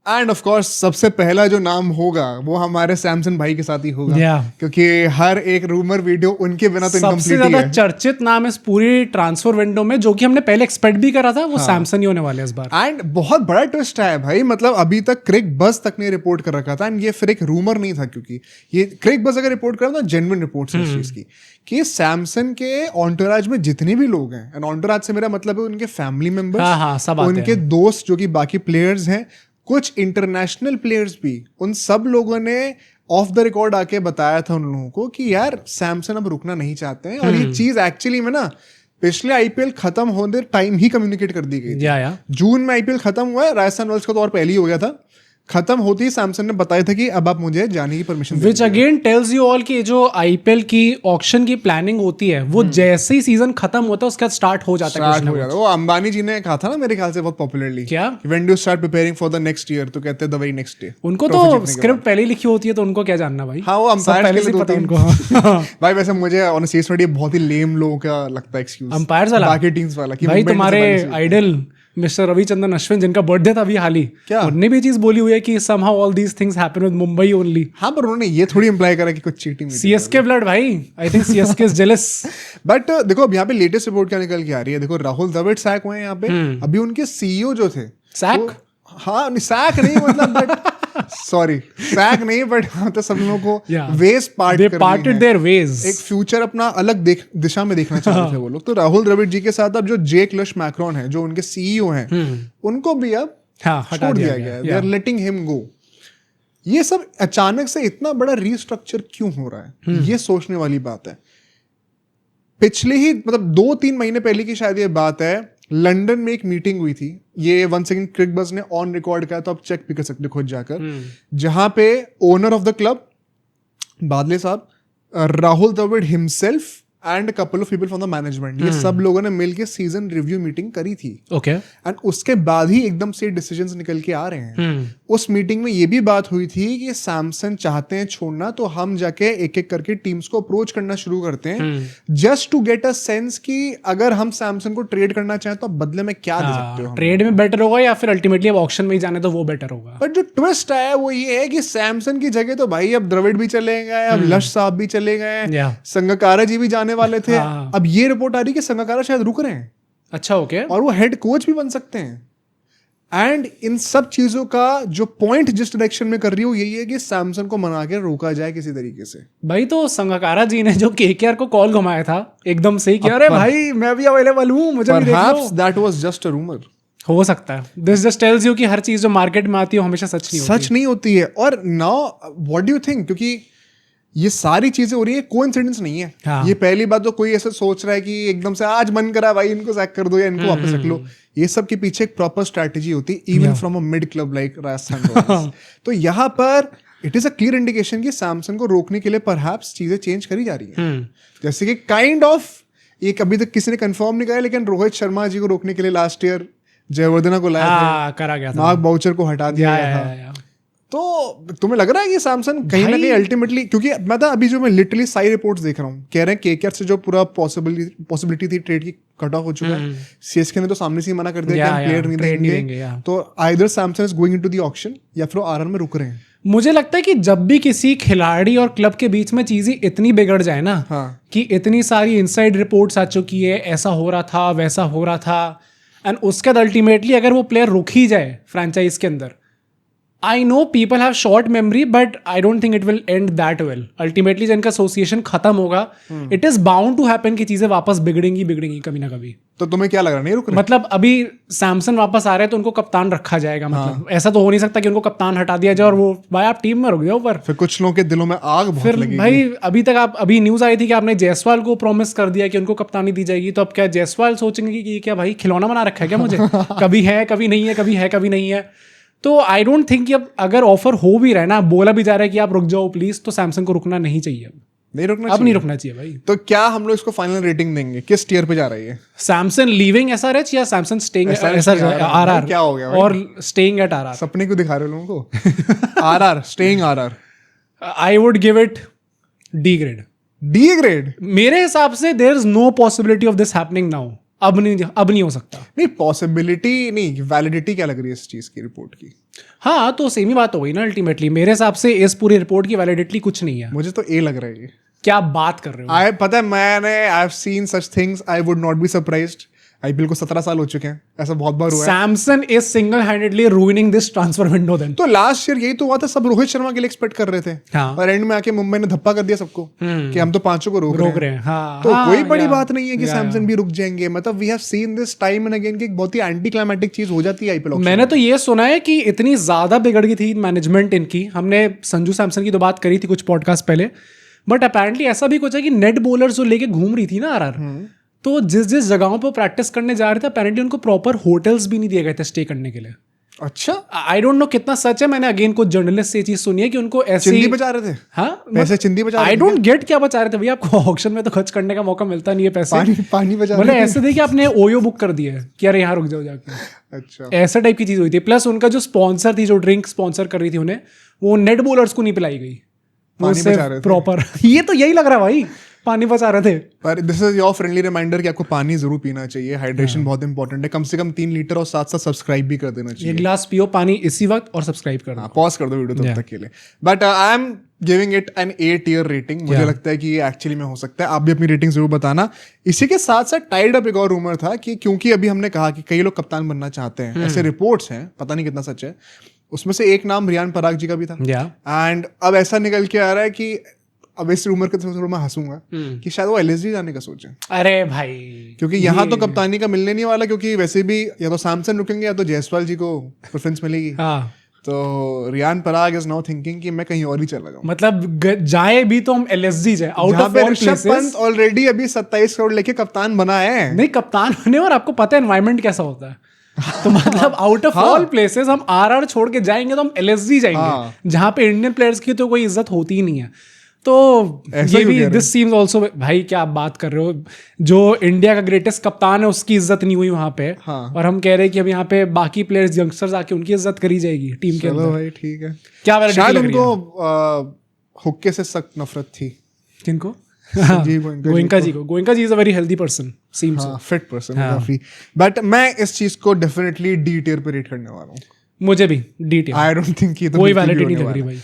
End of course सबसे पहला जो नाम होगा वो हमारे सैमसन भाई के साथ ही होगा, क्योंकि हर एक रूमर वीडियो उनके बिना तो सबसे इनकम्प्लीट ज्यादा ही है। चर्चित नाम इस पूरी ट्रांसफर विंडो में, जो कि हमने पहले एक्सपेक्ट भी करा था, वो सैमसन ही होने वाले इस बार। एंड बहुत बड़ा ट्विस्ट है भाई, मतलब अभी तक क्रेग बस तक ने रिपोर्ट कर रखा था, एंड ये फिर एक रूमर नहीं था, क्योंकि ये क्रेग बस अगर रिपोर्ट करा तो जेन्युइन रिपोर्ट्स है इस चीज की कि सैमसन के ऑन्टोराज में जितने भी लोग हैं, एंड ऑन्टोराज से मेरा मतलब है उनके फैमिली मेंबर्स, उनके दोस्त जो कि बाकी प्लेयर्स हैं, कुछ इंटरनेशनल प्लेयर्स भी, उन सब लोगों ने ऑफ द रिकॉर्ड आके बताया था उन लोगों को कि यार सैमसन अब रुकना नहीं चाहते हैं। और ये चीज एक्चुअली में ना पिछले आईपीएल खत्म होने टाइम ही कम्युनिकेट कर दी गई थी। जून में आईपीएल खत्म हुआ है, राजस्थान रॉयल्स का तो और पहले ही हो गया था। खत्म होती ही सैमसन ने बताया था कि अब आप मुझे जाने की permission they. Which again tells you all कि जो आईपीएल की ऑक्शन की प्लानिंग होती है वो जैसे ही सीजन खत्म होता है उसके बाद स्टार्ट हो जाता है। वो अंबानी जी ने कहा था ना मेरे ख्याल से बहुत पॉपुलरली, क्या when do start preparing for the next year, तो कहते हैं द वेरी नेक्स्ट डे। उनको तो स्क्रिप्ट पहले ही लिखी होती है, तो उनको क्या जानना भाई। हाँ, वो अंपायर पहले से पता उनको। भाई वैसे मुझे ऑनेस्टली बहुत ही लेम लोगों का लगता है एक्सक्यूज, अंपायर्स वाला, बाकी टीम्स वाला कि भाई तुम्हारे आइडल मिस्टर रविचंद्रन अश्विन जिनका बर्थडे था अभी हाल ही, उन्होंने भी चीज बोली हुई है कि somehow all these things happen with Mumbai only. हाँ, पर उन्होंने ये थोड़ी इंप्लाई करा कि कुछ चीटिंग। सीएसके ब्लड भाई, I think CSK is jealous. But देखो अब यहाँ पे लेटेस्ट रिपोर्ट क्या निकल के आ रही है, देखो राहुल द्रविड़ सैक हुए हैं यहाँ पे। अभी उनके सीईओ जो थे सैक, हाँ सैक नहीं मतलब बट सॉरी सैक नहीं, बट तो सब लोगों को वेज पार्टेड देयर वेज, एक फ्यूचर अपना अलग दिशा में देखना चाह रहे थे वो लोग। तो राहुल द्रविड़ जी के साथ अब जो जेक लश मैक्रॉन है, जो उनके सीईओ हैं, उनको भी अब छोड़ दिया गया है। They are letting him go. ये सब अचानक से इतना बड़ा रीस्ट्रक्चर क्यों हो रहा है, ये सोचने वाली बात है। पिछले ही मतलब 2-3 महीने पहले की शायद ये बात है, लंदन में एक मीटिंग हुई थी, ये वन सेकंड क्रिक बस ने ऑन रिकॉर्ड किया, तो आप चेक भी कर सकते खुद जाकर, जहां पे owner of the club Badale साहब, Rahul Dravid himself and couple of people from the management, ये सब लोगों ने मिलकर सीजन रिव्यू मीटिंग करी थी। ओके, एंड उसके बाद ही एकदम से डिसीजंस निकल के आ रहे हैं। उस मीटिंग में ये भी बात हुई थी कि सैमसन चाहते हैं छोड़ना, तो हम जाके एक एक करके टीम्स को अप्रोच करना शुरू करते हैं, just to get a sense कि अगर हम सैमसन को ट्रेड करना चाहें तो बदले में क्या दे सकते हो। ट्रेड में बेटर होगा या फिर अल्टीमेटली अब ऑक्शन में ही जाने तो वो बेटर होगा। बट जो ट्विस्ट आया वो ये है कि सैमसन की जगह तो भाई अब द्रविड़ भी चले गए, अब लश साहब भी चले गए, संगकारा जी भी जाने वाले थे। अब ये रिपोर्ट आ रही है कि संगकारा शायद रुक रहे हैं। अच्छा, ओके, और वो हेड कोच भी बन सकते हैं। एंड इन सब चीजों का जो पॉइंट जिस डायरेक्शन में कर रही हूँ यही है कि सैमसन को मना के रोका जाए किसी तरीके से। भाई तो संगकारा जी ने जो केकेआर को कॉल घुमाया था एकदम से कि अरे भाई मैं भी अवेलेबल हूँ, मुझे भी देख लो, that was just a rumour. हो सकता है। दिस जस्ट टेल्स यू कि हर चीज जो मार्केट में आती है हमेशा सच नहीं होती है। और now what do you think, क्योंकि ये सारी चीजें हो रही है, कोइंसिडेंस नहीं है। ये पहली बात तो कोई ऐसा सोच रहा है कि एकदम से आज मन करा भाई इनको सैक कर दो या इनको वापस रख लो। ये सब के पीछे एक प्रॉपर स्ट्रैटेजी होती है, even from a mid club like Rajasthan Royals. तो यहाँ पर it is a clear indication कि सैमसन को रोकने के लिए परहैप्स चीजें चेंज करी जा रही है। जैसे कि काइंड ऑफ एक अभी तक किसी ने कंफर्म नहीं करा, लेकिन रोहित शर्मा जी को रोकने के लिए लास्ट ईयर जयवर्धना को लाया था, करा गया था, मार्क बाउचर को हटा दिया गया था। तो तुम्हें लग रहा है कि सैमसन कहीं ना कहीं अल्टीमेटली, क्योंकि मैं था अभी जो मैं लिटरली सारी रिपोर्ट्स देख रहा हूँ, कह रहे हैं केकेआर से जो पूरा पॉसिबिलिटी थी ट्रेड की कट ऑफ हो चुका है। सीएसके ने तो सामने से ही मना कर दिया कि हम प्लेयर नहीं देंगे। तो either Samson is going into the auction या फिर आरआर में रुक रहे हैं। मुझे लगता है कि जब भी किसी खिलाड़ी और क्लब के बीच में चीजें इतनी बिगड़ जाए ना, कि इतनी सारी इनसाइड रिपोर्ट्स आ चुकी है, ऐसा हो रहा था वैसा हो रहा था, एंड उसके बाद अल्टीमेटली अगर वो प्लेयर रुक ही जाए फ्रेंचाइज के अंदर, I know people have short memory, but I don't think it will end that well. Ultimately, जिनका एसोसिएशन खत्म होगा, it is bound to happen कि चीजें वापस बिगड़ेंगी कभी ना कभी। तो तुम्हें क्या लग रहा है, नहीं रुक रहे? मतलब अभी सैमसन वापस आ रहे हैं तो उनको कप्तान रखा जाएगा। मतलब ऐसा तो हो नहीं सकता कि उनको कप्तान हटा दिया जाए और वो भाई आप टीम में रुक जाओ। पर फिर कुछ लोगों के दिलों में आग बहुत फिर लगेगी। भाई अभी तक अभी न्यूज आई थी कि आपने जायसवाल को प्रॉमिस कर दिया कि उनको कप्तानी दी जाएगी, तो अब क्या जायसवाल सोचेंगे कि क्या भाई खिलौना बना रखा है क्या मुझे? कभी है कभी नहीं है, कभी है कभी नहीं है। तो आई डोंट थिंक कि अब अगर ऑफर हो भी रहा है ना, बोला भी जा रहा है कि आप रुक जाओ प्लीज, तो सैमसंग को रुकना नहीं चाहिए। नहीं रुकना चाहिए भाई। तो क्या हम लोग इसको फाइनल रेटिंग देंगे, किस टियर पे जा रही है? सैमसंग लीविंग एसआरएच या सैमसंग स्टेइंग आरआर? क्या हो गया और स्टेइंग एट आरआर? सपने को दिखा रहे हो लोगों को। RR staying RR, I would give it D grade. D grade? मेरे हिसाब से there is no possibility of this happening now. अब नहीं हो सकता। नहीं, पॉसिबिलिटी नहीं, वैलिडिटी क्या लग रही है इस चीज की, रिपोर्ट की? हाँ, तो सेम ही बात हो गई ना अल्टीमेटली। मेरे हिसाब से इस पूरी रिपोर्ट की वैलिडिटी कुछ नहीं है। मुझे तो ए लग रहा है ये। क्या बात कर रहे हो? पता है, मैंने I have seen such things, I would not be surprised. IPL को 17 साल हो चुके हैं, ऐसा बहुत बार हुआ है। Samson is single handedly ruining this transfer window then. तो लास्ट ईयर यही तो हुआ था, सब रोहित शर्मा के लिए एक्सपेक्ट कर रहे थे, हाँ। और एंड में आके मुंबई ने धप्पा कर दिया सबको कि हम तो 5 को रोक रहे हैं। हाँ, तो हाँ, कोई बड़ी या, बात नहीं है कि या, सैमसन भी रुक जाएंगे। मतलब we have seen this time and again कि एक बहुत ही एंटी क्लाइमेटिक चीज हो जाती है आईपीएल। मैंने तो ये सुना है कि इतनी ज्यादा बिगड़ गई थी मैनेजमेंट इनकी। हमने संजू सैमसन की तो बात करी थी कुछ पॉडकास्ट पहले, बट अपेरेंटली ऐसा भी कुछ है कि नेट बॉलर्स जो लेके घूम रही थी ना आरआर, तो जिस जगहों पर प्रैक्टिस करने जा रहे थे अपेरेंटली उनको प्रॉपर होटल्स भी नहीं दिए गए थे स्टे करने के लिए। अच्छा, आई डोंट नो कितना सच है। मैंने अगेन कुछ जर्नलिस्ट से ये चीज सुनी है कि उनको ऐसे चिंदी बचा रहे थे। हाँ, पैसे चिंदी बचा रहे थे। आई डोंट गेट क्या बचा रहे थे भैया, आपको ऑक्शन में तो खर्च करने का मौका मिलता नहीं है पैसे। पानी बचा मतलब रहे थे। ऐसे थे कि आपने ओयो बुक कर दिया है कि यार यहाँ रुक जाओ जाके। अच्छा, ऐसा टाइप की चीज हुई थी। प्लस उनका जो स्पॉन्सर थी, जो ड्रिंक स्पॉन्सर कर रही थी उन्हें, वो नेट बॉलर्स को नहीं पिलाई गई। पानी बचा रहे थे। प्रॉपर ये तो यही लग रहा है भाई, पानी बचा रहे थे। पर this is your friendly reminder कि आपको पानी जरूर पीना चाहिए। हाइड्रेशन बहुत इंपॉर्टेंट है। कम से कम 3 लीटर, और साथ साथ सब्सक्राइब भी कर देना चाहिए। एक गिलास पियो पानी इसी वक्त और सब्सक्राइब कर दो। पॉज कर दो वीडियो तब तक के लिए। But I am giving it an A tier rating. मुझे लगता है कि ये एक्चुअली में हो सकता है। आप भी अपनी रेटिंग जरूर बताना। इसी के साथ साथ टाइड अप एक और रूमर था कि क्योंकि अभी हमने कहा कि कई लोग कप्तान बनना चाहते हैं, ऐसे रिपोर्ट्स हैं, पता नहीं कितना सच है, उसमें से एक नाम रियान पराग जी का भी था। एंड अब ऐसा निकल के आ रहा है कि अब इस रूमर के थोड़ा मैं हंसूंगा कि शायद वो LSG जाने का सोचे। अरे भाई, क्योंकि यहाँ तो कप्तानी का मिलने नहीं वाला, क्योंकि वैसे भी या तो सैमसन रुकेंगे या तो जायसवाल जी को प्रेफरेंस मिलेगी। हाँ, तो Riyan Parag is now thinking कि मैं कहीं और ही चला जाऊं। मतलब जाए भी तो हम LSG जाए, out of all Rishabh Pant already अभी 27 करोड़ लेके कप्तान बना है। नहीं, कप्तान बने और आपको पता है एनवायरनमेंट कैसा होता है। तो मतलब आउट ऑफ ऑल प्लेसेस हम RR छोड़ के जाएंगे तो हम LSG जाएंगे, जहां पे इंडियन प्लेयर्स की तो कोई इज्जत होती ही नहीं है। तो ये भी दिस सीम्स ऑल्सो, भाई क्या आप बात कर रहे हो, जो इंडिया का ग्रेटेस्ट कप्तान है उसकी इज्जत नहीं हुई वहां पे। और हम कह रहे हैं कि अब यहाँ पे बाकी प्लेयर्स यंगस्टर्स आके उनकी इज्जत करी जाएगी टीम के अंदर। भाई ठीक है, क्या शायद उनको हुक्के से सख्त नफरत थी। किनको? गोयनका जी को। Goenka ji is a very healthy person, seems fit person काफी। बट मैं इस चीज को डेफिनेटली D tier पे रेट करने वाला हूँ। मुझे भी D tier। I don't think ये तो कोई वैलिडिटी नहीं लग रही भाई।